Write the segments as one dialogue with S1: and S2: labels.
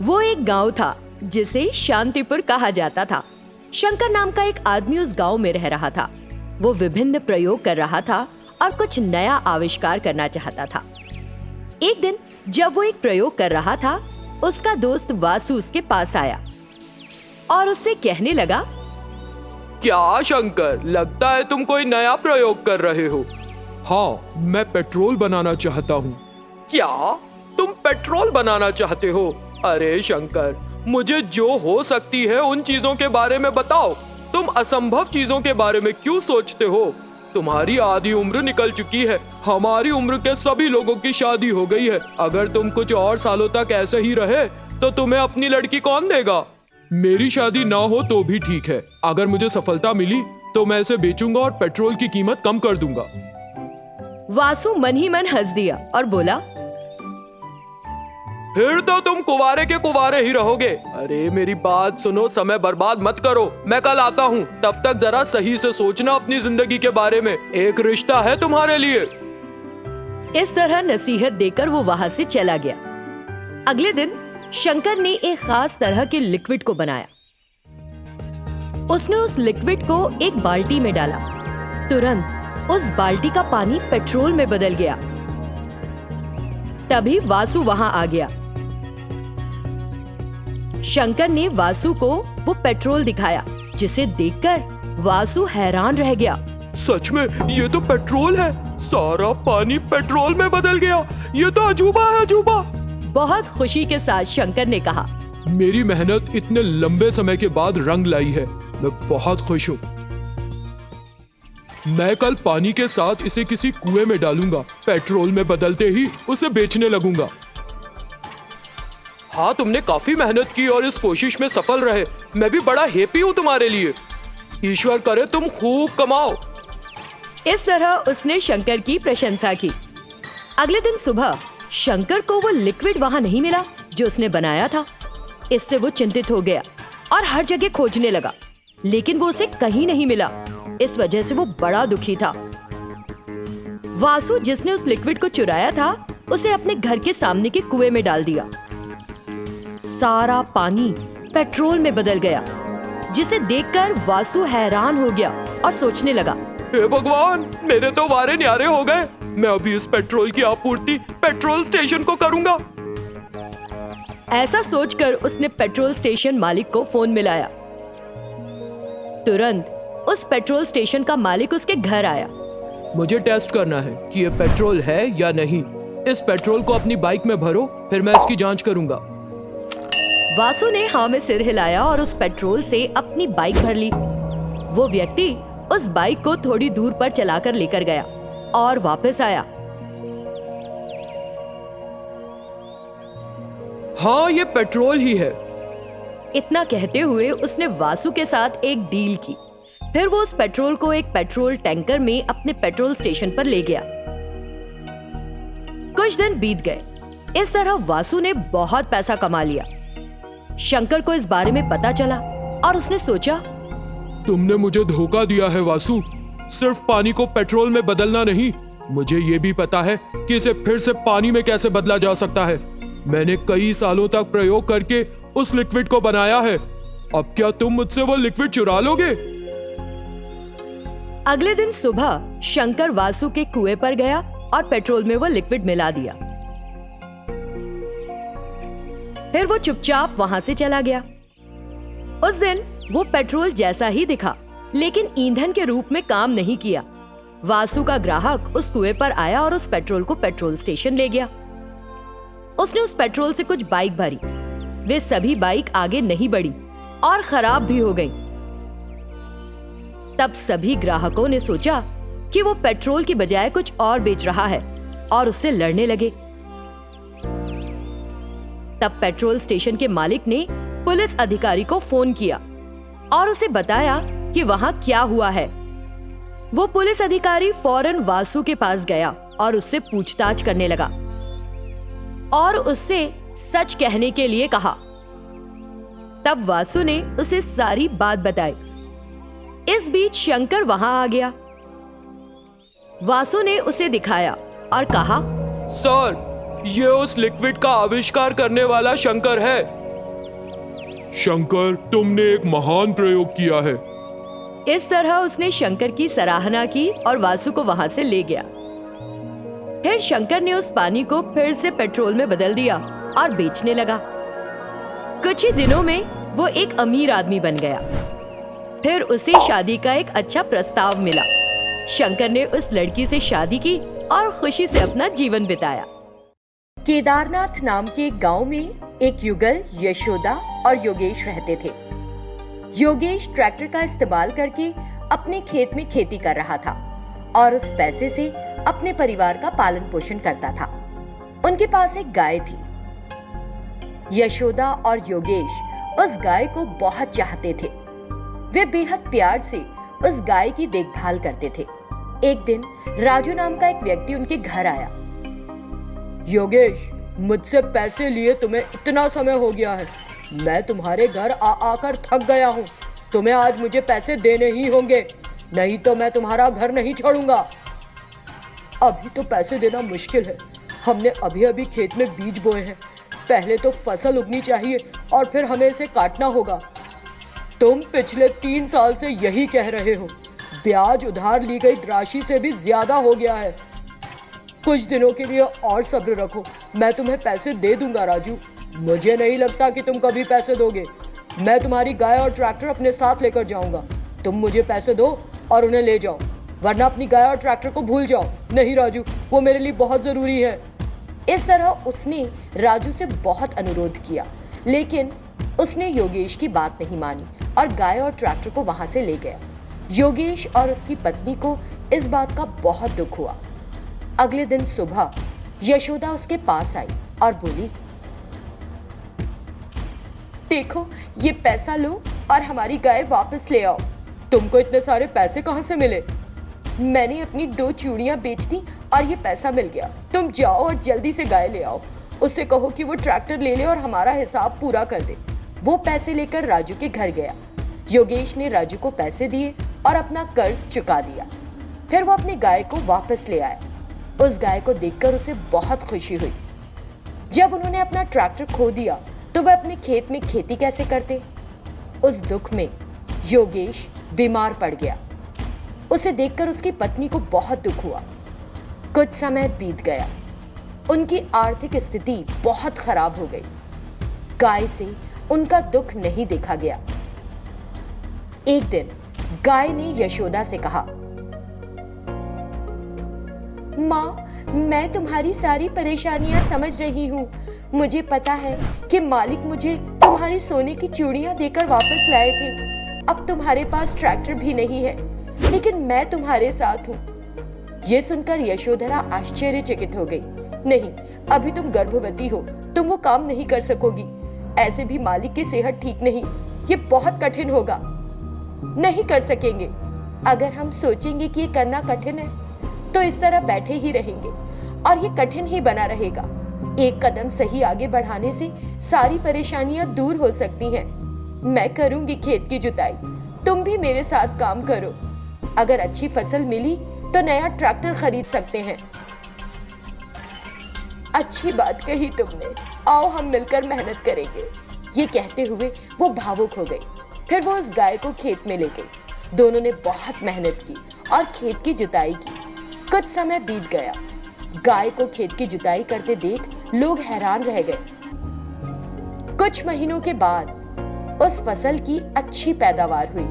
S1: वो एक गांव था जिसे शांतिपुर कहा जाता था। शंकर नाम का एक आदमी उस गांव में रह रहा था। वो विभिन्न प्रयोग कर रहा था और कुछ नया आविष्कार करना चाहता था। एक दिन जब वो एक प्रयोग कर रहा था, उसका दोस्त वासु उसके पास आया और उससे कहने लगा,
S2: क्या शंकर, लगता है तुम कोई नया प्रयोग कर रहे हो।
S3: हाँ, मैं पेट्रोल बनाना चाहता हूँ।
S2: क्या तुम पेट्रोल बनाना चाहते हो? अरे शंकर, मुझे जो हो सकती है उन चीजों के बारे में बताओ। तुम असंभव चीजों के बारे में क्यों सोचते हो? तुम्हारी आधी उम्र निकल चुकी है। हमारी उम्र के सभी लोगों की शादी हो गई है। अगर तुम कुछ और सालों तक ऐसे ही रहे तो तुम्हें अपनी लड़की कौन देगा?
S3: मेरी शादी ना हो तो भी ठीक है। अगर मुझे सफलता मिली तो मैं इसे बेचूंगा और पेट्रोल की कीमत कम कर दूंगा।
S1: वासु मन ही मन हंस दिया और बोला,
S2: फिर तो तुम कुंवारे के कुंवारे ही रहोगे। अरे मेरी बात सुनो, समय बर्बाद मत करो। मैं कल आता हूँ, तब तक जरा सही से सोचना अपनी जिंदगी के बारे में। एक रिश्ता है तुम्हारे लिए।
S1: इस तरह नसीहत देकर वो वहां से चला गया। अगले दिन शंकर ने एक खास तरह के लिक्विड को बनाया। उसने उस लिक्विड को एक बाल्टी में डाला। तुरंत उस बाल्टी का पानी पेट्रोल में बदल गया। तभी वासु वहां आ गया। शंकर ने वासु को वो पेट्रोल दिखाया, जिसे देखकर वासु हैरान रह गया।
S2: सच में ये तो पेट्रोल है। सारा पानी पेट्रोल में बदल गया। ये तो अजूबा है, अजूबा।
S1: बहुत खुशी के साथ शंकर ने कहा,
S3: मेरी मेहनत इतने लंबे समय के बाद रंग लाई है। मैं बहुत खुश हूँ। मैं कल पानी के साथ इसे किसी कुएं में डालूंगा। पेट्रोल में बदलते ही उसे बेचने लगूंगा।
S2: हाँ, तुमने काफी मेहनत की और इस कोशिश में सफल रहे। मैं भी बड़ा हैप्पी हूँ तुम्हारे लिए। ईश्वर करे तुम खूब कमाओ।
S1: इस तरह उसने शंकर की प्रशंसा की। अगले दिन सुबह शंकर को वो लिक्विड वहां नहीं मिला जो उसने बनाया था। इससे वो चिंतित हो गया और हर जगह खोजने लगा, लेकिन वो उसे कहीं नहीं मिला। इस वजह से वो बड़ा दुखी था। वासु, जिसने उस लिक्विड को चुराया था, उसे अपने घर के सामने के कुएं में डाल दिया। सारा पानी पेट्रोल में बदल गया, जिसे देखकर वासु हैरान हो गया और सोचने लगा,
S2: हे भगवान, मेरे तो वारे न्यारे हो गए। मैं अभी इस पेट्रोल की आपूर्ति पेट्रोल स्टेशन को करूंगा।
S1: ऐसा सोचकर उसने पेट्रोल स्टेशन मालिक को फोन मिलाया। तुरंत उस पेट्रोल स्टेशन का मालिक उसके घर आया।
S3: मुझे टेस्ट करना है कि ये पेट्रोल है या नहीं। इस पेट्रोल को अपनी बाइक में भरो, फिर मैं इसकी जांच करूंगा।
S1: वासु ने हाँ में सिर हिलाया और उस पेट्रोल से अपनी बाइक भर ली। वो व्यक्ति उस बाइक को थोड़ी दूर पर चलाकर लेकर गया और वापस आया।
S3: हाँ, ये पेट्रोल ही है।
S1: इतना कहते हुए उसने वासु के साथ एक डील की। फिर वो उस पेट्रोल को एक पेट्रोल टैंकर में अपने पेट्रोल स्टेशन पर ले गया। कुछ दिन बीत गए। इस तरह वासु ने बहुत पैसा कमा लिया। शंकर को इस बारे में पता चला और उसने सोचा,
S3: तुमने मुझे धोखा दिया है वासु। सिर्फ पानी को पेट्रोल में बदलना नहीं, मुझे ये भी पता है कि इसे फिर से पानी में कैसे बदला जा सकता है। मैंने कई सालों तक प्रयोग करके उस लिक्विड को बनाया है। अब क्या तुम मुझसे वो लिक्विड चुरा लोगे?
S1: अगले दिन सुबह शंकर वासु के कुएं पर गया और पेट्रोल में वो लिक्विड मिला दिया। फिर वो चुपचाप वहां से चला गया। उस दिन वो पेट्रोल जैसा ही दिखा, लेकिन ईंधन के रूप में काम नहीं किया। वासु का ग्राहक उस कुएं पर आया और उस पेट्रोल को पेट्रोल स्टेशन ले गया। उसने उस पेट्रोल से कुछ बाइक भरी। वे सभी बाइक आगे नहीं बढ़ी और खराब भी हो गईं। तब सभी ग्राहकों ने सोचा कि वो पेट्रोल की बजाय कुछ और बेच रहा है और उससे लड़ने लगे। तब पेट्रोल स्टेशन के मालिक ने पुलिस अधिकारी को फोन किया और उसे बताया कि वहां क्या हुआ है। वो पुलिस अधिकारी फौरन वासु के पास गया और उससे पूछताछ करने लगा और उससे सच कहने के लिए कहा। तब वासु ने उसे सारी बात बताई। इस बीच शंकर वहां आ गया। वासु ने उसे दिखाया और कहा,
S2: सर, ये उस लिक्विड का आविष्कार करने वाला शंकर है।
S3: शंकर, तुमने एक महान प्रयोग किया है।
S1: इस तरह उसने शंकर की सराहना की और वासु को वहां से ले गया। फिर शंकर ने उस पानी को फिर से पेट्रोल में बदल दिया और बेचने लगा। कुछ ही दिनों में वो एक अमीर आदमी बन गया। फिर उसे शादी का एक अच्छा प्रस्ताव मिला। शंकर ने उस लड़की से शादी की और खुशी से अपना जीवन बिताया। केदारनाथ नाम के एक गांव में एक युगल, यशोदा और योगेश रहते थे। योगेश ट्रैक्टर का इस्तेमाल करके अपने खेत में खेती कर रहा था और उस पैसे से अपने परिवार का पालन पोषण करता था। उनके पास एक गाय थी। यशोदा और योगेश उस गाय को बहुत चाहते थे। वे बेहद प्यार से उस गाय की देखभाल करते थे। एक दिन राजू नाम का एक व्यक्ति उनके घर आया।
S2: योगेश, मुझसे पैसे लिए तुम्हें इतना समय हो गया है। मैं तुम्हारे घर आकर थक गया हूँ। तुम्हें आज मुझे पैसे देने ही होंगे, नहीं तो मैं तुम्हारा घर नहीं छोड़ूंगा। अभी तो पैसे देना मुश्किल है। हमने अभी अभी खेत में बीज बोए हैं। पहले तो फसल उगनी चाहिए और फिर हमें इसे काटना होगा। तुम पिछले 3 साल से यही कह रहे हो। ब्याज उधार ली गई राशि से भी ज्यादा हो गया है। कुछ दिनों के लिए और सब्र रखो, मैं तुम्हें पैसे दे दूंगा राजू। मुझे नहीं लगता कि तुम कभी पैसे दोगे। मैं तुम्हारी गाय और ट्रैक्टर अपने साथ लेकर जाऊंगा। तुम मुझे पैसे दो और उन्हें ले जाओ, वरना अपनी गाय और ट्रैक्टर को भूल जाओ। नहीं राजू, वो मेरे लिए बहुत जरूरी है।
S1: इस तरह उसने राजू से बहुत अनुरोध किया, लेकिन उसने योगेश की बात नहीं मानी और गाय और ट्रैक्टर को वहां से ले गया। योगेश और उसकी पत्नी को इस बात का बहुत दुख हुआ। अगले दिन सुबह यशोदा उसके पास आई और बोली, देखो ये पैसा लो और हमारी गाय वापस ले आओ।
S2: तुमको इतने सारे पैसे कहाँ से मिले?
S1: मैंने अपनी 2 चूड़ियां बेच दी और ये पैसा मिल गया। तुम जाओ और जल्दी से गाय ले आओ। उससे कहो कि वो ट्रैक्टर ले ले और हमारा हिसाब पूरा कर दे। वो पैसे लेकर राजू के घर गया। योगेश ने राजू को पैसे दिए और अपना कर्ज चुका दिया। फिर वो अपनी गाय को वापस ले आया। उस गाय को देखकर उसे बहुत खुशी हुई। जब उन्होंने अपना ट्रैक्टर खो दिया तो वह अपने खेत में खेती कैसे करते? उस दुख में योगेश बीमार पड़ गया। उसे देखकर उसकी पत्नी को बहुत दुख हुआ। कुछ समय बीत गया। उनकी आर्थिक स्थिति बहुत खराब हो गई। गाय से उनका दुख नहीं देखा गया। एक दिन गाय ने यशोदा से कहा, माँ, मैं तुम्हारी सारी परेशानियां समझ रही हूँ। मुझे पता है कि मालिक मुझे तुम्हारी सोने की चूड़ियां देकर वापस लाए थे। अब तुम्हारे पास ट्रैक्टर भी नहीं है, लेकिन मैं तुम्हारे साथ हूँ। ये सुनकर यशोधरा आश्चर्यचकित हो गई। नहीं, अभी तुम गर्भवती हो, तुम वो काम नहीं कर सकोगी। ऐसे भी मालिक की सेहत ठीक नहीं, ये बहुत कठिन होगा। नहीं कर सकेंगे। अगर हम सोचेंगे कि ये करना कठिन है तो इस तरह बैठे ही रहेंगे और ये कठिन ही बना रहेगा। एक कदम सही आगे बढ़ाने से सारी परेशानियां दूर हो सकती हैं। मैं करूंगी खेत की जुताई, तुम भी मेरे साथ काम करो। अगर अच्छी फसल मिली तो नया ट्रैक्टर खरीद सकते हैं। अच्छी बात कही तुमने, आओ हम मिलकर मेहनत करेंगे। ये कहते हुए वो भावुक हो गई। फिर वो उस गाय को खेत में ले गई। दोनों ने बहुत मेहनत की और खेत की जुताई की। कुछ समय बीत गया। गाय को खेत की जुताई करते देख लोग हैरान रह गए। कुछ महीनों के बाद उस फसल की अच्छी पैदावार हुई।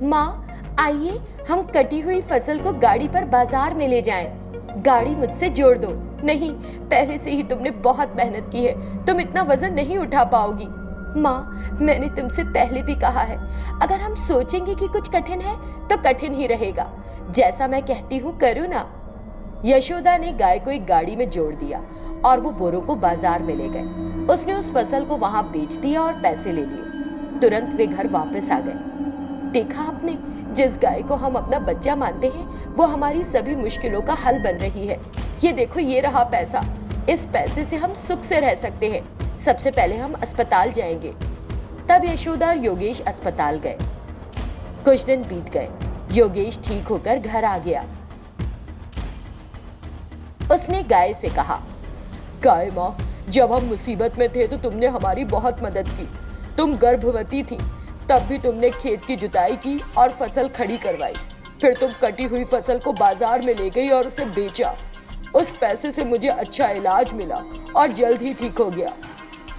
S1: माँ, आइए हम कटी हुई फसल को गाड़ी पर बाजार में ले जाएं। गाड़ी मुझसे जोड़ दो। नहीं, पहले से ही तुमने बहुत मेहनत की है, तुम इतना वजन नहीं उठा पाओगी। माँ, मैंने तुमसे पहले भी कहा है, अगर हम सोचेंगे कि कुछ कठिन है तो कठिन ही रहेगा। जैसा मैं कहती हूँ करो ना। यशोदा ने गाय को एक गाड़ी में जोड़ दिया और वो बोरों को बाजार में ले गए। उसने उस फसल को वहां बेच दिया और पैसे ले लिए। तुरंत वे घर वापस आ गए। देखा आपने, जिस गाय को हम अपना बच्चा मानते हैं वो हमारी सभी मुश्किलों का हल बन रही है। ये देखो, ये रहा पैसा। इस पैसे से हम सुख से रह सकते हैं। सबसे पहले हम अस्पताल जाएंगे। तब यशोदा और योगेश अस्पताल गए। कुछ दिन बीत गए। योगेश ठीक होकर घर आ गया। उसने गाय से कहा, गाय माँ, जब हम मुसीबत में थे तो तुमने हमारी बहुत मदद की। तुम गर्भवती थी, तब भी तुमने खेत की जुताई की और फसल खड़ी करवाई। फिर तुम कटी हुई फसल को बाजार में ले गई और उसे बेचा। उस पैसे से मुझे अच्छा इलाज मिला और जल्द ही ठीक हो गया।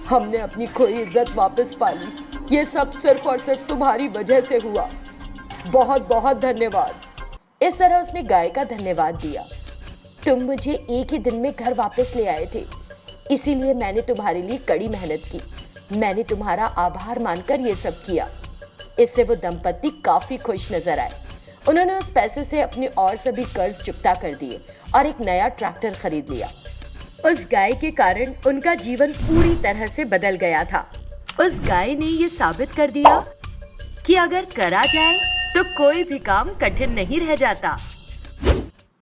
S1: हमने अपनी खोई इज्जत वापस पा ली। ये सब सिर्फ और सिर्फ तुम्हारी वजह से हुआ। बहुत बहुत धन्यवाद। इस तरह उसने गाय का धन्यवाद दिया। तुम मुझे एक ही दिन में घर वापस ले आए थे, इसीलिए मैंने तुम्हारे लिए कड़ी मेहनत की। मैंने तुम्हारा आभार मानकर ये सब किया। इससे वो दंपत्ति काफी खुश नजर आए। उन्होंने उस पैसे से अपने और सभी कर्ज चुकता कर दिए और एक नया ट्रैक्टर खरीद लिया। उस गाय के कारण उनका जीवन पूरी तरह से बदल गया था। उस गाय ने ये साबित कर दिया कि अगर करा जाए तो कोई भी काम कठिन नहीं रह जाता।